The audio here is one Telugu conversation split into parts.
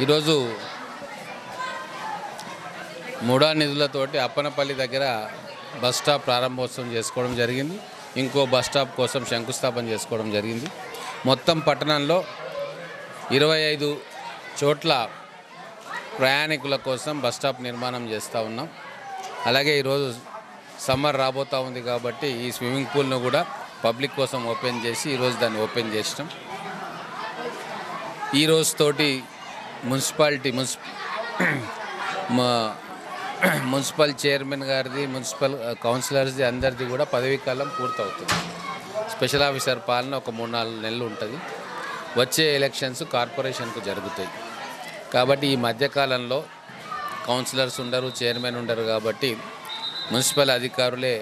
ఈరోజు మూడా నిధులతోటి అప్పనపల్లి దగ్గర బస్ స్టాప్ ప్రారంభోత్సవం చేసుకోవడం జరిగింది. ఇంకో బస్ స్టాప్ కోసం శంకుస్థాపన చేసుకోవడం జరిగింది. మొత్తం పట్టణంలో 25 చోట్ల ప్రయాణికుల కోసం బస్ స్టాప్ నిర్మాణం చేస్తూ ఉన్నాం. అలాగే ఈరోజు సమ్మర్ రాబోతూ ఉంది కాబట్టి ఈ స్విమ్మింగ్ పూల్ను కూడా పబ్లిక్ కోసం ఓపెన్ చేసి ఈరోజు దాన్ని ఓపెన్ చేసినాం. ఈ రోజుతోటి మున్సిపల్ చైర్మన్ గారిది, మున్సిపల్ కౌన్సిలర్స్ది అందరిది కూడా పదవీకాలం పూర్తవుతుంది. స్పెషల్ ఆఫీసర్ పాలన ఒక 3-4 నెలలు ఉంటుంది. వచ్చే ఎలక్షన్స్ కార్పొరేషన్కు జరుగుతాయి కాబట్టి ఈ మధ్యకాలంలో కౌన్సిలర్స్ ఉండరు, చైర్మన్ ఉండరు కాబట్టి మున్సిపల్ అధికారులే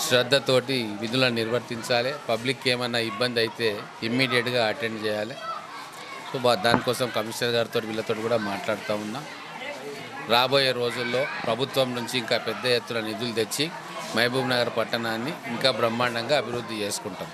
శ్రద్ధతోటి విధులను నిర్వర్తించాలి. పబ్లిక్ ఏమైనా ఇబ్బంది అయితే ఇమ్మీడియట్గా అటెండ్ చేయాలి. సో దానికోసం కమిషనర్ గారితో వీళ్ళతో కూడా మాట్లాడుతూ ఉన్నాం. రాబోయే రోజుల్లో ప్రభుత్వం నుంచి ఇంకా పెద్ద ఎత్తున నిధులు తెచ్చి మహబూబ్ నగర్ పట్టణాన్ని ఇంకా బ్రహ్మాండంగా అభివృద్ధి చేసుకుంటాం.